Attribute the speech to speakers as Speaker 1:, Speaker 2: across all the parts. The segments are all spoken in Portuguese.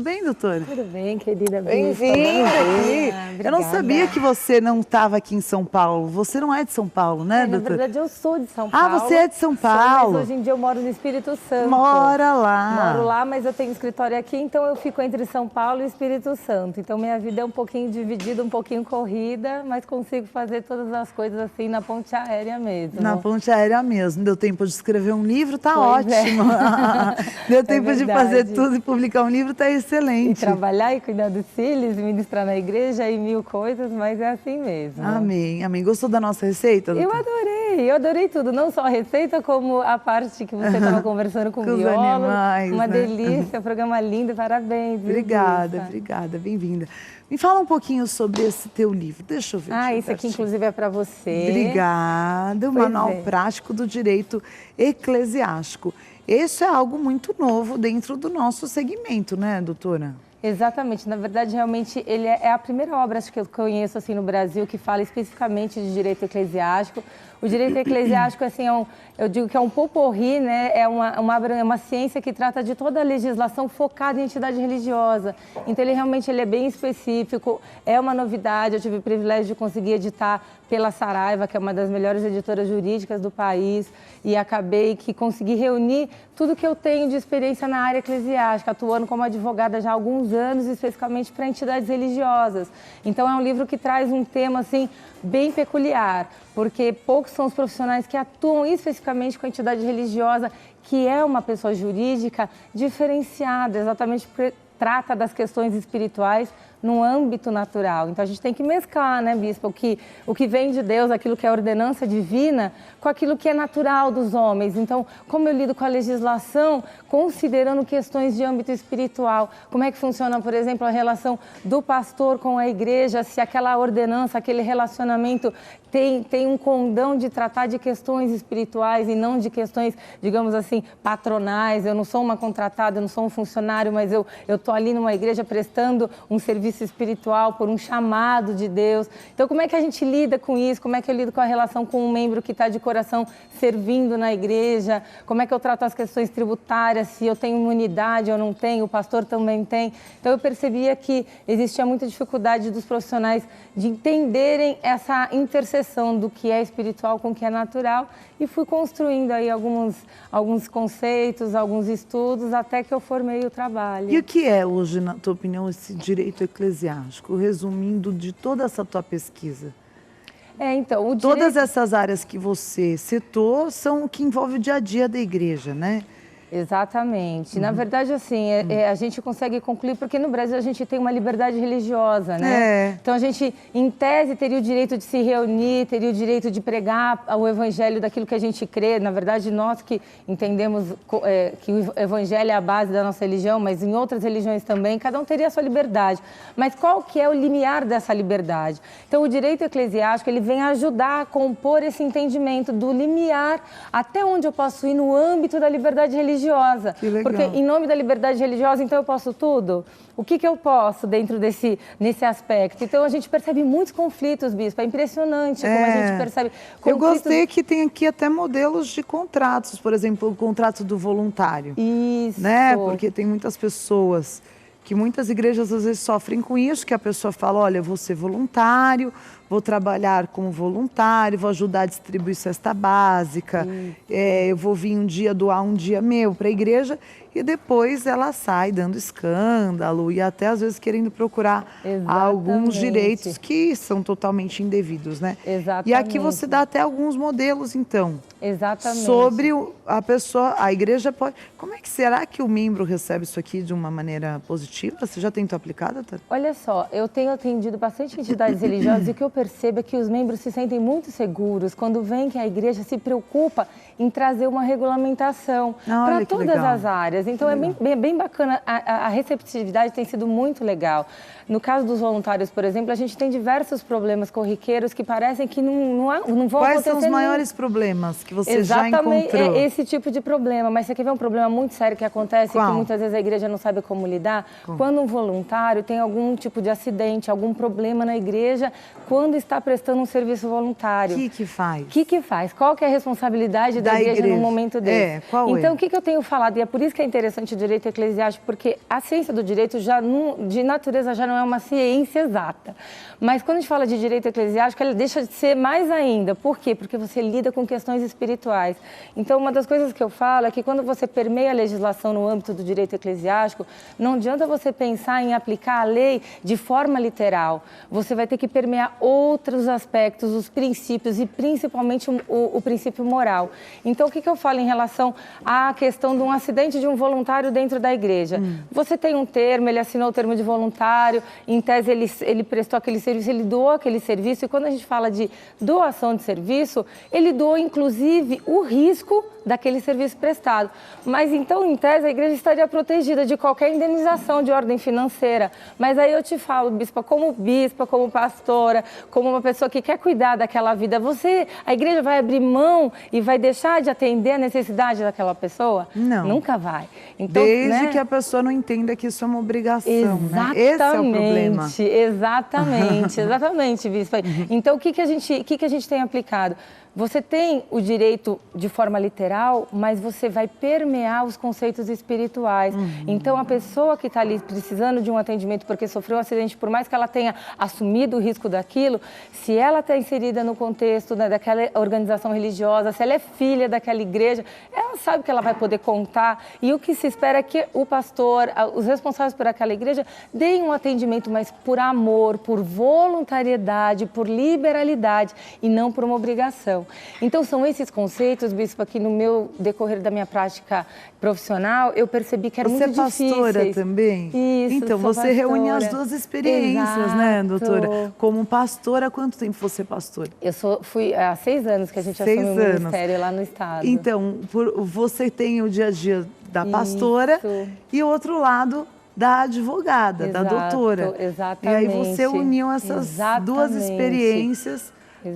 Speaker 1: bem, doutora?
Speaker 2: Tudo bem, querida.
Speaker 1: Bem-vinda aqui. Eu não sabia que você não estava aqui em São Paulo. Você não é de São Paulo, né, doutora?
Speaker 2: Na verdade, eu sou de São Paulo.
Speaker 1: Ah, você é de São Paulo?
Speaker 2: Mas hoje em dia eu moro no Espírito Santo.
Speaker 1: Mora lá.
Speaker 2: Moro lá, mas eu tenho escritório aqui, então eu fico entre São Paulo e Espírito Santo. Então minha vida é um pouquinho dividida, um pouquinho corrida, mas consigo fazer todas as coisas assim na ponte aérea mesmo.
Speaker 1: Na ponte aérea mesmo. Deu tempo de escrever um livro, tá
Speaker 2: Pois
Speaker 1: ótimo. Deu tempo de fazer tudo e publicar um livro, tá excelente.
Speaker 2: E trabalhar e cuidar dos filhos, ministrar na igreja e mil coisas, mas é assim mesmo.
Speaker 1: Amém, amém. Gostou da nossa receita, doutora?
Speaker 2: Eu adorei tudo, não só a receita, como a parte que você estava conversando com o biólogo.
Speaker 1: Animais,
Speaker 2: uma
Speaker 1: né?
Speaker 2: delícia, programa lindo, parabéns.
Speaker 1: Obrigada, obrigada, bem-vinda. Me fala um pouquinho sobre esse teu livro, deixa eu ver.
Speaker 2: Isso aqui inclusive é para você.
Speaker 1: Obrigada, o Manual Prático do Direito Eclesiástico. Isso é algo muito novo dentro do nosso segmento, né, doutora?
Speaker 2: Exatamente, na verdade, realmente, ele é a primeira obra que eu conheço assim, no Brasil que fala especificamente de direito eclesiástico. O direito eclesiástico, assim, eu digo que é um potpourri, né? É uma ciência que trata de toda a legislação focada em entidade religiosa. Então, ele é bem específico, é uma novidade. Eu tive o privilégio de conseguir editar pela Saraiva, que é uma das melhores editoras jurídicas do país, e acabei que consegui reunir tudo que eu tenho de experiência na área eclesiástica, atuando como advogada já há alguns anos, especificamente para entidades religiosas. Então, é um livro que traz um tema, assim, bem peculiar, porque poucos são os profissionais que atuam especificamente com a entidade religiosa, que é uma pessoa jurídica diferenciada, exatamente porque trata das questões espirituais no âmbito natural. Então, a gente tem que mesclar, né, Bispo, o que vem de Deus, aquilo que é ordenança divina, com aquilo que é natural dos homens. Então, como eu lido com a legislação, considerando questões de âmbito espiritual, como é que funciona, por exemplo, a relação do pastor com a igreja, se aquela ordenança, aquele relacionamento tem um condão de tratar de questões espirituais e não de questões, digamos assim, patronais. Eu não sou uma contratada, eu não sou um funcionário, mas eu estou ali numa igreja prestando um serviço espiritual por um chamado de Deus. Então, como é que a gente lida com isso? Como é que eu lido com a relação com um membro que está de coração servindo na igreja? Como é que eu trato as questões tributárias? Se eu tenho imunidade ou não tenho, o pastor também tem. Então, eu percebia que existia muita dificuldade dos profissionais de entenderem essa interseção do que é espiritual com o que é natural, e fui construindo aí alguns conceitos, alguns estudos, até que eu formei o trabalho.
Speaker 1: E o que é hoje, na tua opinião, esse direito eclesiástico, resumindo de toda essa tua pesquisa?
Speaker 2: Então,
Speaker 1: Todas essas áreas que você citou são o que envolve o dia a dia da igreja, né?
Speaker 2: Exatamente. Na verdade, assim, a gente consegue concluir, porque no Brasil a gente tem uma liberdade religiosa, né? Então, a gente, em tese, teria o direito de se reunir, teria o direito de pregar o evangelho daquilo que a gente crê. Na verdade, nós que entendemos que o evangelho é a base da nossa religião, mas em outras religiões também, cada um teria a sua liberdade. Mas qual que é o limiar dessa liberdade? Então, o direito eclesiástico, ele vem ajudar a compor esse entendimento do limiar, até onde eu posso ir no âmbito da liberdade religiosa. Porque em nome da liberdade religiosa, então eu posso tudo? O que eu posso dentro nesse aspecto? Então a gente percebe muitos conflitos, Bispo. É impressionante como a gente percebe conflitos.
Speaker 1: Eu gostei que tem aqui até modelos de contratos, por exemplo, o contrato do voluntário.
Speaker 2: Isso.
Speaker 1: Né? Porque tem muitas pessoas que muitas igrejas às vezes sofrem com isso, que a pessoa fala, olha, eu vou ser voluntário, vou trabalhar como voluntário, vou ajudar a distribuir cesta básica, eu vou vir um dia doar um dia meu para a igreja, e depois ela sai dando escândalo e até às vezes querendo procurar alguns direitos que são totalmente indevidos, né?
Speaker 2: Exatamente.
Speaker 1: E aqui você dá até alguns modelos, então.
Speaker 2: Exatamente.
Speaker 1: Sobre a pessoa, a igreja pode... Como é que será que o membro recebe isso aqui de uma maneira positiva? Você já tentou aplicar, doutora?
Speaker 2: Olha só, eu tenho atendido bastante entidades religiosas e o que eu percebo é que os membros se sentem muito seguros quando veem que a igreja se preocupa em trazer uma regulamentação para todas as áreas. Então, é bem bacana, a receptividade tem sido muito legal. No caso dos voluntários, por exemplo, a gente tem diversos problemas corriqueiros que parecem que não vão acontecer.
Speaker 1: Quais são os maiores problemas que você já encontrou?
Speaker 2: Exatamente, é esse tipo de problema. Mas você quer ver um problema muito sério que acontece, que muitas vezes a igreja não sabe como lidar? Quando um voluntário tem algum tipo de acidente, algum problema na igreja, quando quando está prestando um serviço voluntário.
Speaker 1: O que faz?
Speaker 2: O que faz? Qual que é a responsabilidade da igreja num momento desse? Então, o que eu tenho falado? E é por isso que é interessante o direito eclesiástico, porque a ciência do direito, de natureza, já não é uma ciência exata. Mas quando a gente fala de direito eclesiástico, ela deixa de ser mais ainda. Por quê? Porque você lida com questões espirituais. Então, uma das coisas que eu falo é que quando você permeia a legislação no âmbito do direito eclesiástico, não adianta você pensar em aplicar a lei de forma literal. Você vai ter que permear outros aspectos, os princípios e principalmente o princípio moral. Então, o que eu falo em relação à questão de um acidente de um voluntário dentro da igreja? Você tem um termo, ele assinou o termo de voluntário, em tese ele prestou aquele serviço, ele doou aquele serviço, e quando a gente fala de doação de serviço, ele doou inclusive o risco daquele serviço prestado. Mas então, em tese, a igreja estaria protegida de qualquer indenização de ordem financeira. Mas aí eu te falo, bispa, como pastora, como uma pessoa que quer cuidar daquela vida, a igreja vai abrir mão e vai deixar de atender a necessidade daquela pessoa?
Speaker 1: Não.
Speaker 2: Nunca vai. Então,
Speaker 1: desde que a pessoa não entenda que isso é uma obrigação, né? Esse é o problema.
Speaker 2: Exatamente, bispa. Então, o que a gente tem aplicado? Você tem o direito de forma literal, mas você vai permear os conceitos espirituais. Então, a pessoa que está ali precisando de um atendimento porque sofreu um acidente, por mais que ela tenha assumido o risco daquilo, se ela está inserida no contexto, né, daquela organização religiosa, se ela é filha daquela igreja, ela sabe que ela vai poder contar. E o que se espera é que o pastor, os responsáveis por aquela igreja, deem um atendimento, mas por amor, por voluntariedade, por liberalidade e não por uma obrigação. Então, são esses conceitos, bispa, que no meu decorrer da minha prática profissional, eu percebi que eram muito difíceis.
Speaker 1: Você é pastora também?
Speaker 2: Isso,
Speaker 1: então, você reúne as duas experiências, né, doutora? Como pastora, há quanto tempo você é pastora?
Speaker 2: Fui há 6 anos que a gente assumiu o ministério lá no estado.
Speaker 1: Então, você tem o dia a dia da pastora e o outro lado da advogada, da doutora.
Speaker 2: Exatamente.
Speaker 1: E aí você uniu essas duas experiências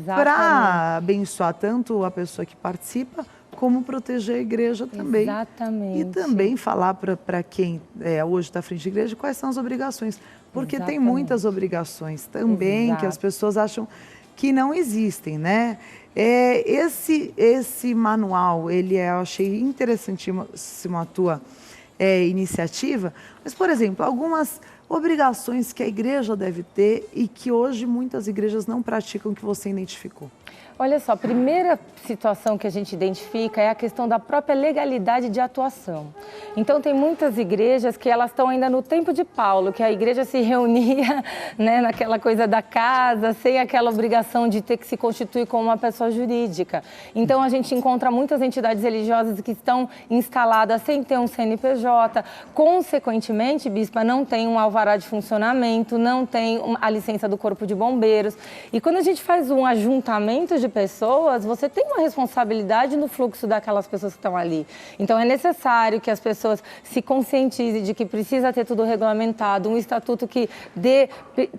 Speaker 1: para abençoar tanto a pessoa que participa, como proteger a igreja também.
Speaker 2: Exatamente.
Speaker 1: E também falar para quem hoje está à frente da igreja quais são as obrigações. Porque tem muitas obrigações também que as pessoas acham que não existem, né? Esse manual, eu achei interessantíssimo a tua iniciativa, mas, por exemplo, algumas obrigações que a igreja deve ter e que hoje muitas igrejas não praticam, que você identificou.
Speaker 2: Olha só, a primeira situação que a gente identifica é a questão da própria legalidade de atuação. Então, tem muitas igrejas que elas estão ainda no tempo de Paulo, que a igreja se reunia, né, naquela coisa da casa, sem aquela obrigação de ter que se constituir como uma pessoa jurídica. Então, a gente encontra muitas entidades religiosas que estão instaladas sem ter um CNPJ, consequentemente, bispa, não tem um alvará de funcionamento, não tem a licença do Corpo de Bombeiros. E quando a gente faz um ajuntamento de pessoas, você tem uma responsabilidade no fluxo daquelas pessoas que estão ali. Então, é necessário que as pessoas se conscientizem de que precisa ter tudo regulamentado, um estatuto que dê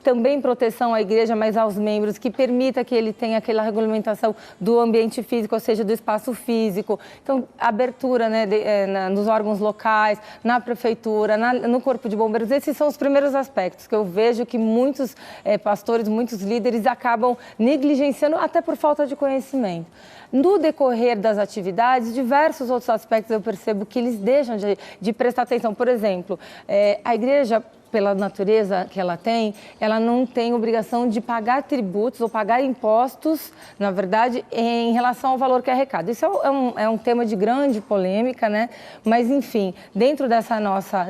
Speaker 2: também proteção à igreja, mas aos membros, que permita que ele tenha aquela regulamentação do ambiente físico, ou seja, do espaço físico. Então, abertura, né, nos órgãos locais, na prefeitura, no Corpo de Bombeiros. Esses são os primeiros aspectos que eu vejo que muitos pastores, muitos líderes acabam negligenciando, até por falta de conhecimento. No decorrer das atividades, diversos outros aspectos eu percebo que eles deixam de prestar atenção. Por exemplo, a igreja, pela natureza que ela não tem obrigação de pagar tributos ou pagar impostos, na verdade, em relação ao valor que arrecada. Isso é um tema de grande polêmica, né? Mas, enfim, dentro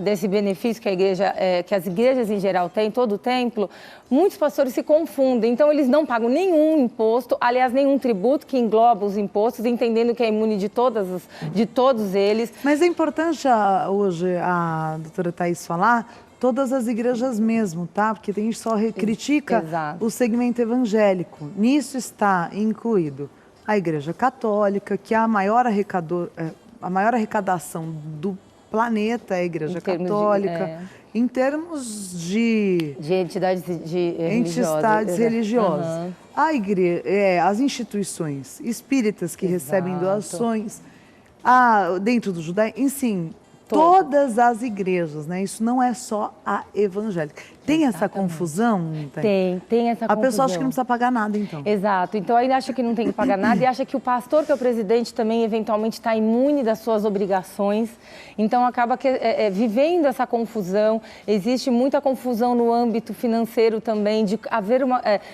Speaker 2: desse benefício que as igrejas em geral têm, todo o templo, muitos pastores se confundem. Então, eles não pagam nenhum imposto, aliás, nenhum tributo que engloba os impostos, entendendo que é imune de todos eles.
Speaker 1: Mas é importante hoje a doutora Thaís falar todas as igrejas mesmo, tá? Porque tem gente que só critica o segmento evangélico. Nisso está incluído a Igreja Católica, que é a maior arrecadação do planeta, é a Igreja Católica. Em termos de
Speaker 2: entidades
Speaker 1: religiosas. A igreja, as instituições espíritas que recebem doações, dentro do judaísmo, enfim, todas as igrejas, né? Isso não é só a evangélica. Tem essa confusão? Não
Speaker 2: Tem essa confusão.
Speaker 1: A pessoa acha que não precisa pagar nada, então.
Speaker 2: Exato. Então, ainda acha que não tem que pagar nada e acha que o pastor, que é o presidente, também, eventualmente, está imune das suas obrigações. Então, acaba vivendo essa confusão. Existe muita confusão no âmbito financeiro também, de haver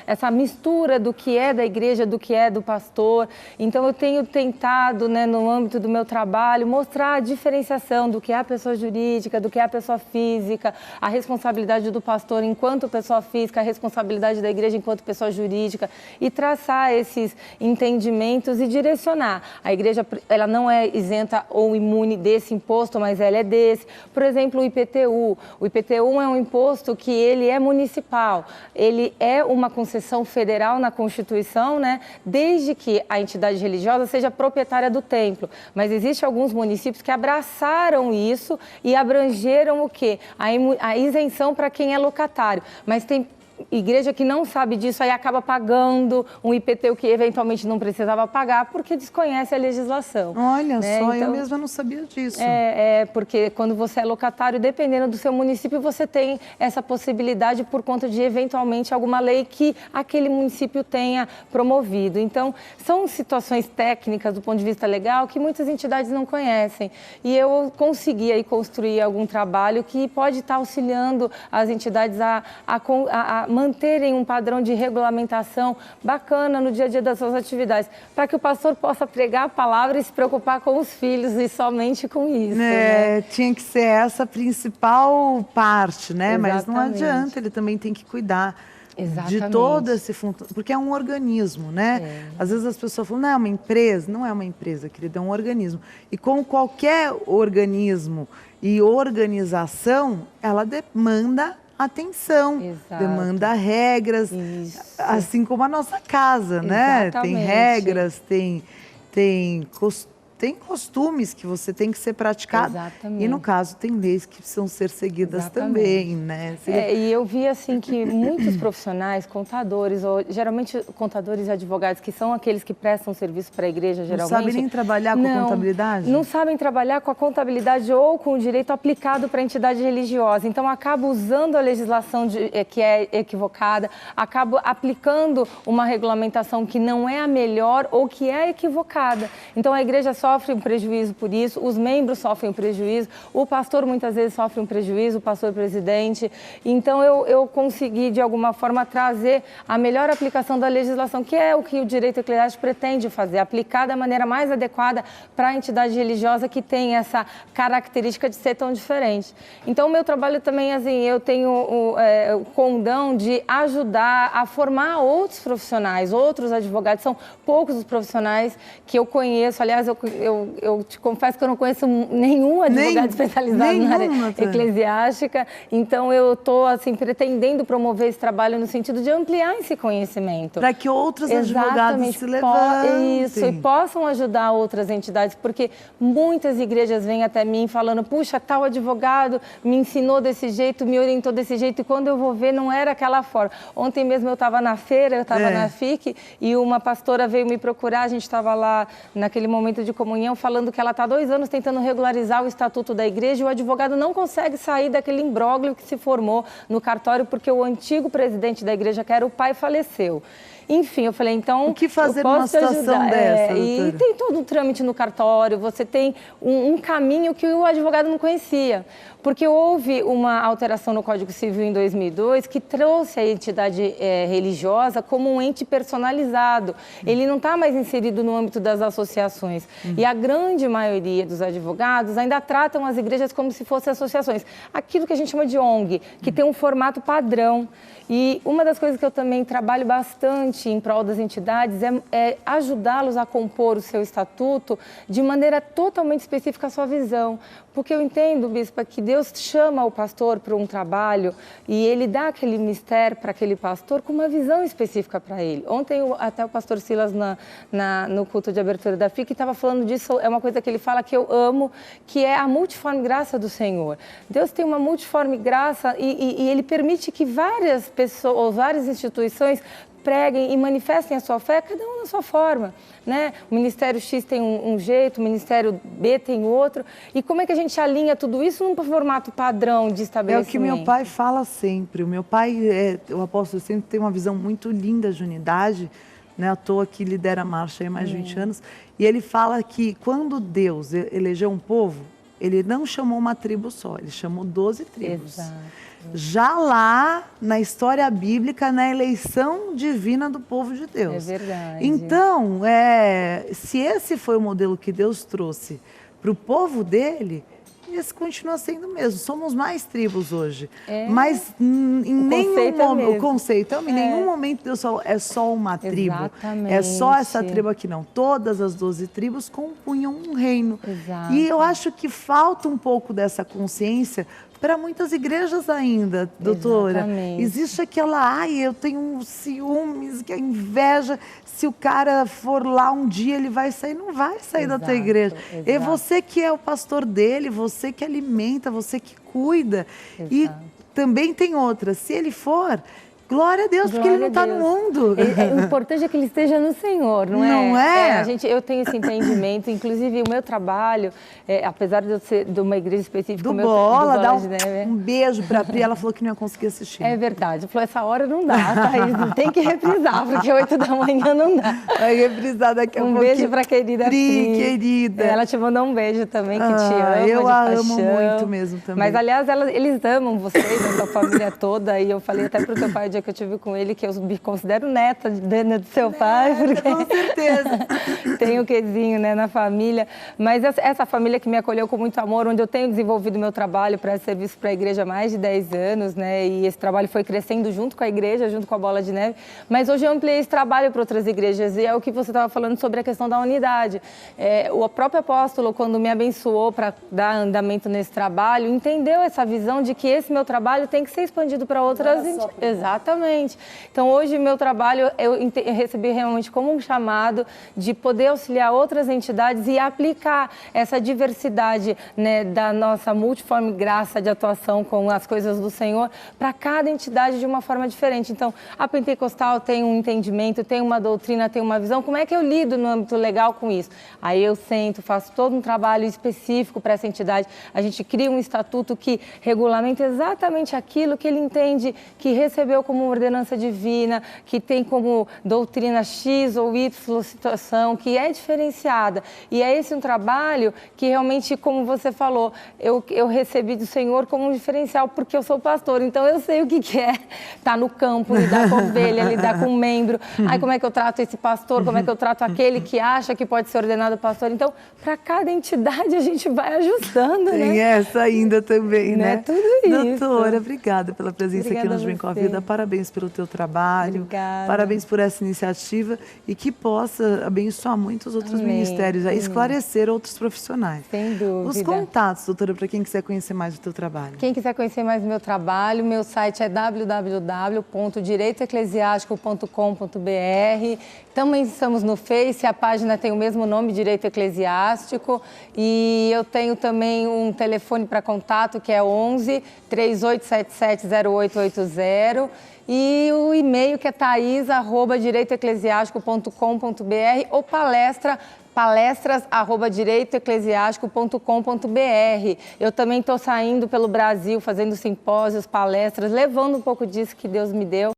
Speaker 2: essa mistura do que é da igreja, do que é do pastor. Então, eu tenho tentado, né, no âmbito do meu trabalho, mostrar a diferenciação do que é a pessoa jurídica, do que é a pessoa física, a responsabilidade do pastor enquanto pessoa física, a responsabilidade da igreja enquanto pessoa jurídica e traçar esses entendimentos e direcionar. A igreja, ela não é isenta ou imune desse imposto, mas ela é desse. Por exemplo, o IPTU. O IPTU é um imposto que ele é municipal. Ele é uma concessão federal na Constituição, né? Desde que a entidade religiosa seja proprietária do templo. Mas existem alguns municípios que abraçaram isso e abrangeram o quê? A isenção para quem é locatário. Mas tem igreja que não sabe disso, aí acaba pagando um IPTU que eventualmente não precisava pagar porque desconhece a legislação.
Speaker 1: Olha
Speaker 2: né?
Speaker 1: só,
Speaker 2: então,
Speaker 1: eu mesma não sabia disso.
Speaker 2: Porque quando você é locatário, dependendo do seu município, você tem essa possibilidade por conta de eventualmente alguma lei que aquele município tenha promovido. Então, são situações técnicas do ponto de vista legal que muitas entidades não conhecem. E eu consegui aí construir algum trabalho que pode estar auxiliando as entidades a manterem um padrão de regulamentação bacana no dia a dia das suas atividades, para que o pastor possa pregar a palavra e se preocupar com os filhos e somente com isso. Né?
Speaker 1: Tinha que ser essa a principal parte, né?
Speaker 2: Exatamente.
Speaker 1: Mas não adianta, ele também tem que cuidar
Speaker 2: Exatamente.
Speaker 1: de todo esse fundo, porque é um organismo, né? Às vezes as pessoas falam, não é uma empresa. Não é uma empresa, querida, é um organismo. E como qualquer organismo e organização, ela demanda atenção,
Speaker 2: Exato.
Speaker 1: demanda regras,
Speaker 2: Isso.
Speaker 1: assim como a nossa casa, né?
Speaker 2: Exatamente.
Speaker 1: Tem regras, tem costumes que você tem que ser praticado.
Speaker 2: Exatamente.
Speaker 1: E no caso tem leis que precisam ser seguidas
Speaker 2: Exatamente.
Speaker 1: também, né?
Speaker 2: E eu vi assim que muitos profissionais, contadores, ou geralmente contadores e advogados, que são aqueles que prestam serviço para a igreja, geralmente...
Speaker 1: Não sabem nem trabalhar com contabilidade?
Speaker 2: Não sabem trabalhar com a contabilidade ou com o direito aplicado para a entidade religiosa. Então, acaba usando a legislação que é equivocada, acaba aplicando uma regulamentação que não é a melhor ou que é equivocada. Então, a igreja sofre um prejuízo por isso, os membros sofrem um prejuízo, o pastor muitas vezes sofre um prejuízo, o pastor presidente. Então, eu consegui, de alguma forma, trazer a melhor aplicação da legislação, que é o que o direito eclesiástico pretende fazer, aplicar da maneira mais adequada para a entidade religiosa que tem essa característica de ser tão diferente. Então, o meu trabalho também, assim, eu tenho o condão de ajudar a formar outros profissionais, outros advogados. São poucos os profissionais que eu conheço. Aliás, eu te confesso que eu não conheço nenhum advogado especializado na área eclesiástica. Então, eu estou, assim, pretendendo promover esse trabalho no sentido de ampliar esse conhecimento.
Speaker 1: Para que outros advogados se levantem.
Speaker 2: Isso, e possam ajudar outras entidades, porque muitas igrejas vêm até mim falando, puxa, tal advogado me ensinou desse jeito, me orientou desse jeito, e quando eu vou ver, não era aquela forma. Ontem mesmo eu estava na feira, eu estava na FIC, e uma pastora veio me procurar, a gente estava lá naquele momento de comunhão, falando que ela está há 2 anos tentando regularizar o estatuto da igreja e o advogado não consegue sair daquele imbróglio que se formou no cartório porque o antigo presidente da igreja, que era o pai, faleceu. Enfim, eu falei, então...
Speaker 1: O que fazer numa situação dessa, doutora?
Speaker 2: E tem todo um trâmite no cartório, você tem um caminho que o advogado não conhecia. Porque houve uma alteração no Código Civil em 2002 que trouxe a entidade religiosa como um ente personalizado. Ele não está mais inserido no âmbito das associações. E a grande maioria dos advogados ainda tratam as igrejas como se fossem associações. Aquilo que a gente chama de ONG, que tem um formato padrão. E uma das coisas que eu também trabalho bastante em prol das entidades é ajudá-los a compor o seu estatuto de maneira totalmente específica à sua visão. Porque eu entendo, bispa, que Deus chama o pastor para um trabalho e ele dá aquele mistério para aquele pastor com uma visão específica para ele. Ontem, até o pastor Silas, no culto de abertura da FIC, estava falando disso, é uma coisa que ele fala que eu amo, que é a multiforme graça do Senhor. Deus tem uma multiforme graça e ele permite que várias pessoas, várias instituições preguem e manifestem a sua fé, cada um na sua forma, né? O Ministério X tem um jeito, o Ministério B tem outro. E como é que a gente alinha tudo isso num formato padrão de estabelecimento?
Speaker 1: É o que meu pai fala sempre. O meu pai, o apóstolo, sempre tem uma visão muito linda de unidade, né? À toa que lidera a marcha há mais de 20 anos. E ele fala que quando Deus elegeu um povo, ele não chamou uma tribo só, ele chamou 12 tribos.
Speaker 2: Exato.
Speaker 1: Já lá na história bíblica, na eleição divina do povo de Deus.
Speaker 2: É verdade.
Speaker 1: Então, se esse foi o modelo que Deus trouxe para o povo dele, esse continua sendo o mesmo. Somos mais tribos hoje. Mas em nenhum momento, o conceito, em nenhum momento Deus falou, é só uma tribo.
Speaker 2: Exatamente.
Speaker 1: É só essa tribo aqui, não. Todas as 12 tribos compunham um reino.
Speaker 2: Exato.
Speaker 1: E eu acho que falta um pouco dessa consciência para muitas igrejas ainda, doutora.
Speaker 2: Exatamente.
Speaker 1: Existe aquela, eu tenho ciúmes, que a inveja, se o cara for lá um dia, ele vai sair, não vai sair da tua igreja. É você que é o pastor dele, você que alimenta, você que cuida. E também tem outra, se ele for, glória a Deus, porque ele não está no mundo.
Speaker 2: O importante é que ele esteja no Senhor, não é?
Speaker 1: Não é?
Speaker 2: Eu tenho esse entendimento, inclusive o meu trabalho, apesar de eu ser de uma igreja específica...
Speaker 1: Do Bola, dá um beijo para a Pri, ela falou que não ia conseguir assistir.
Speaker 2: É verdade, falou, essa hora não dá, Thaís, tem que reprisar, porque 8 da manhã não dá.
Speaker 1: Vai reprisar daqui a pouquinho.
Speaker 2: Um beijo para a querida Pri.
Speaker 1: Querida.
Speaker 2: Ela te mandou um beijo também, que te ama,
Speaker 1: eu a
Speaker 2: de
Speaker 1: amo
Speaker 2: paixão.
Speaker 1: muito mesmo também.
Speaker 2: Mas, aliás, eles amam vocês, a sua família toda, e eu falei até para o teu pai, o dia que eu tive com ele, que eu me considero neta do seu pai, porque
Speaker 1: com certeza.
Speaker 2: tem o quezinho, né, na família. Mas essa família que me acolheu com muito amor, onde eu tenho desenvolvido meu trabalho para serviço para a igreja há mais de 10 anos, né, e esse trabalho foi crescendo junto com a igreja, junto com a Bola de Neve, mas hoje eu ampliei esse trabalho para outras igrejas, e é o que você estava falando sobre a questão da unidade. O próprio apóstolo, quando me abençoou para dar andamento nesse trabalho, entendeu essa visão de que esse meu trabalho tem que ser expandido para outras... Exatamente. Então, hoje, meu trabalho, eu recebi realmente como um chamado de poder auxiliar outras entidades e aplicar essa diversidade, né, da nossa multiforme graça de atuação com as coisas do Senhor para cada entidade de uma forma diferente. Então, a Pentecostal tem um entendimento, tem uma doutrina, tem uma visão. Como é que eu lido no âmbito legal com isso? Aí eu sento, faço todo um trabalho específico para essa entidade. A gente cria um estatuto que regulamenta exatamente aquilo que ele entende que recebeu como ordenança divina, que tem como doutrina X ou Y situação, que é diferenciada. E é esse um trabalho que realmente, como você falou, eu recebi do Senhor como um diferencial, porque eu sou pastor, então eu sei o que é estar no campo, lidar com ovelha, lidar com membro. Aí como é que eu trato esse pastor, como é que eu trato aquele que acha que pode ser ordenado pastor. Então, para cada entidade a gente vai ajustando, né?
Speaker 1: Tem essa ainda também, né?
Speaker 2: Tudo isso.
Speaker 1: Doutora, obrigada pela presença aqui no Vem com a Vida. Parabéns pelo teu trabalho.
Speaker 2: Obrigada.
Speaker 1: Parabéns por essa iniciativa e que possa abençoar muitos outros ministérios, esclarecer outros profissionais.
Speaker 2: Sem dúvida.
Speaker 1: Os contatos, doutora, para quem quiser conhecer mais do teu trabalho.
Speaker 2: Quem quiser conhecer mais do meu trabalho, meu site é www.direitoeclesiástico.com.br. Também estamos no Face, a página tem o mesmo nome, Direito Eclesiástico. E eu tenho também um telefone para contato que é 11 3877 0880. E o e-mail que é thais@direitoeclesiástico.com.br ou palestras@direitoeclesiástico.com.br. Eu também estou saindo pelo Brasil, fazendo simpósios, palestras, levando um pouco disso que Deus me deu.